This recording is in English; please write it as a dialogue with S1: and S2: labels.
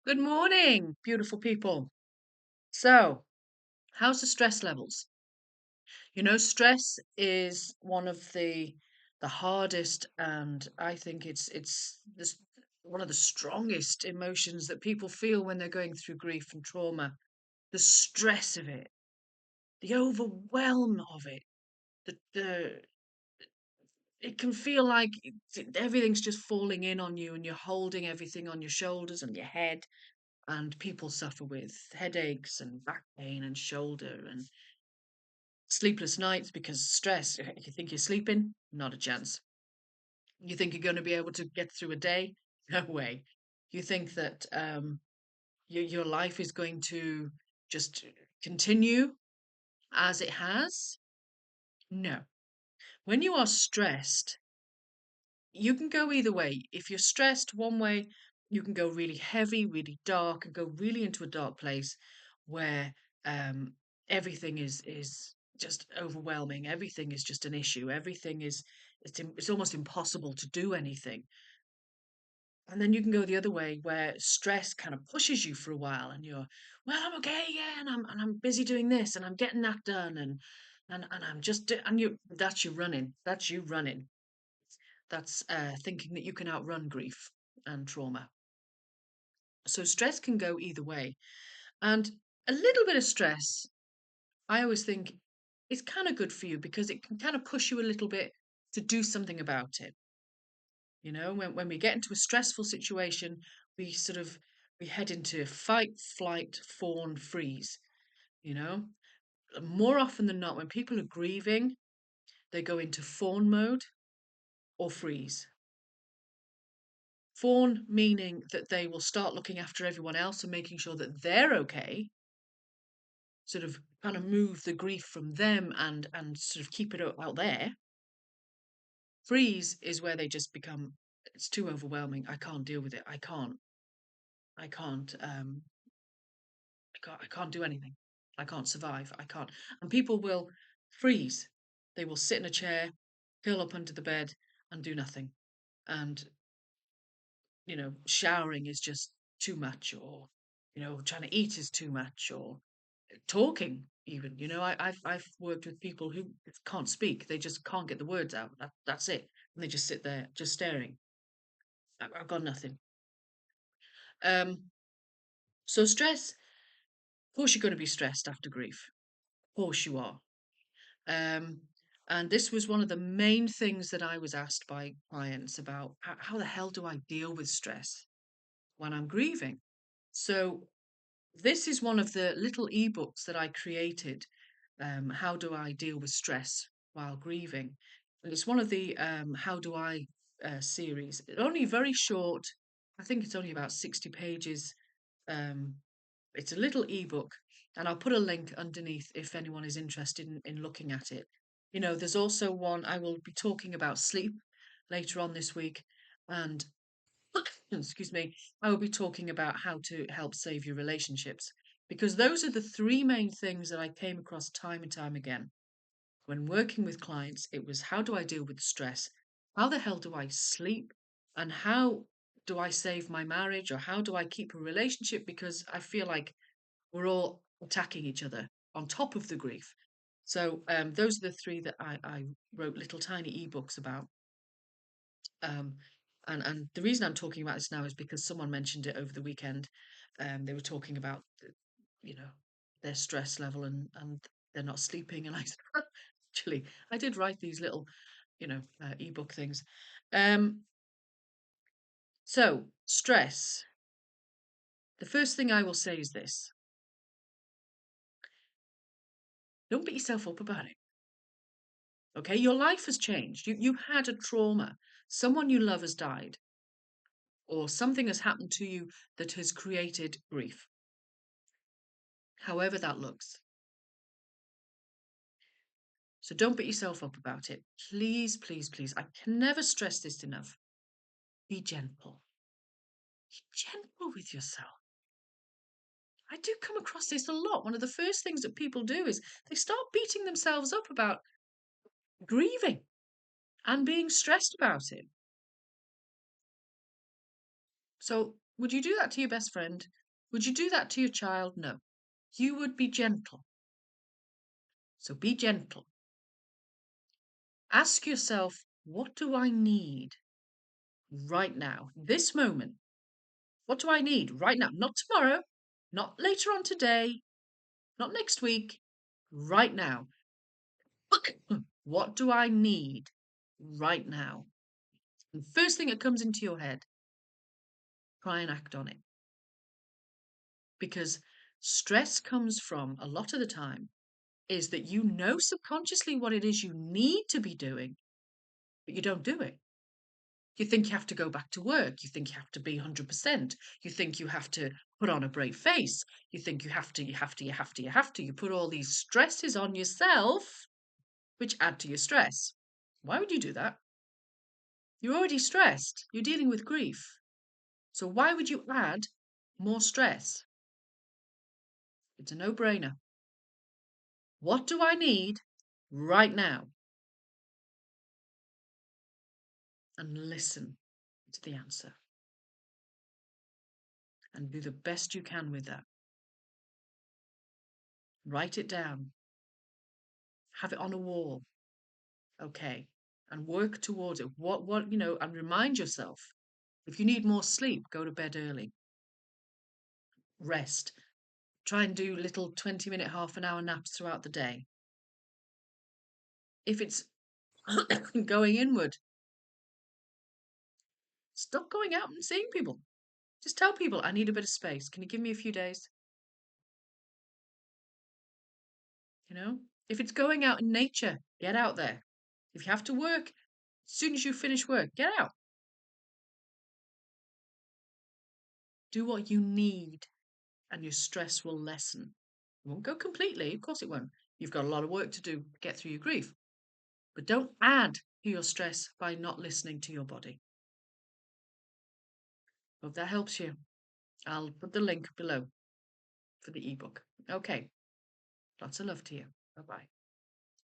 S1: Good morning, beautiful people. So, how's the stress levels? Stress is one of the hardest, and I think it's one of the strongest emotions that people feel when they're going through grief and trauma. The stress of it, the overwhelm of it, the it can feel like everything's just falling in on you, and you're holding everything on your shoulders and your head. And people suffer with headaches and back pain and shoulder and sleepless nights because stress. You think you're sleeping? Not a chance. You think you're going to be able to get through a day? No way. You think that your life is going to just continue as it has? No. When you are stressed, you can go either way. If you're stressed one way, you can go really heavy, really dark, and go really into a dark place where um, everything is just overwhelming. Everything is just an issue. Everything is it's almost impossible to do anything. And then you can go the other way where stress kind of pushes you for a while, and you're, well, I'm okay, yeah, and I'm busy doing this, and I'm getting that done, and I'm just and you that's you running. That's you running. That's thinking that you can outrun grief and trauma. So stress can go either way. And a little bit of stress, I always think, is kind of good for you because it can kind of push you a little bit to do something about it. When we get into a stressful situation, we sort of we head into fight, flight, fawn, freeze. You know, more often than not, when people are grieving, they go into fawn mode or freeze. Fawn meaning that they will start looking after everyone else and making sure that they're okay, sort of kind of move the grief from them and sort of keep it out there. Freeze is where they just become, it's too overwhelming. I can't deal with it. I can't, I can't do anything. I can't survive. I can't. And people will freeze. They will sit in a chair, curl up under the bed, and do nothing. And showering is just too much, or trying to eat is too much, or talking even. I've worked with people who can't speak. They just can't get the words out. That's it. And they just sit there just staring. I've got nothing. Um, so stress, of course you're going to be stressed after grief. Of course you are. Um, and this was one of the main things that I was asked by clients about how the hell do I deal with stress when I'm grieving? So this is one of the little ebooks that I created. How do I deal with stress while grieving? And it's one of the How Do I series. Only very short. I think it's only about 60 pages. Um, it's a little ebook, and I'll put a link underneath if anyone is interested in looking at it. There's also one I will be talking about sleep later on this week, and excuse me, I will be talking about how to help save your relationships because those are the three main things that I came across time and time again. When working with clients, it was how do I deal with stress? How the hell do I sleep? And how do I save my marriage? Or how do I keep a relationship? Because I feel like we're all attacking each other on top of the grief. So those are the three that I wrote little tiny ebooks about. Um, and the reason I'm talking about this now is because someone mentioned it over the weekend. They were talking about, you know, their stress level and they're not sleeping. And I said, actually, I did write these little, ebook things. Um, so stress. The first thing I will say is this: don't beat yourself up about it. Okay, your life has changed. You had a trauma. Someone you love has died, or something has happened to you that has created grief. However that looks. So don't beat yourself up about it. Please, please, please. I can never stress this enough. Be gentle. Be gentle with yourself. I do come across this a lot. One of the first things that people do is they start beating themselves up about grieving and being stressed about it. So Would you do that to your best friend? Would you do that to your child? No. You would be gentle. So be gentle. Ask yourself, what do I need right now, this moment? What do I need right now? Not tomorrow, not later on today, not next week, right now. What do I need right now? And first thing that comes into your head, try and act on it. Because stress comes from, a lot of the time, is that you know subconsciously what it is you need to be doing, but you don't do it. You think you have to go back to work. You think you have to be 100%. You think you have to put on a brave face. You think you have to, you have to, you have to, you have to. You put all these stresses on yourself, which add to your stress. Why would you do that? You're already stressed. You're dealing with grief. So why would you add more stress? It's a no-brainer. What do I need right now? And listen to the answer. And do the best you can with that. Write it down. Have it on a wall. Okay. And work towards it. And remind yourself. If you need more sleep, go to bed early. Rest. Try and do little 20-minute, half an hour naps throughout the day. If it's going inward, stop going out and seeing people. Just tell people, I need a bit of space. Can you give me a few days? If it's going out in nature, get out there. If you have to work, as soon as you finish work, get out. Do what you need, and your stress will lessen. It won't go completely, of course it won't. You've got a lot of work to do to get through your grief. But don't add to your stress by not listening to your body. Hope that helps you. I'll put the link below for the ebook. Okay. Lots of love to you. Bye bye.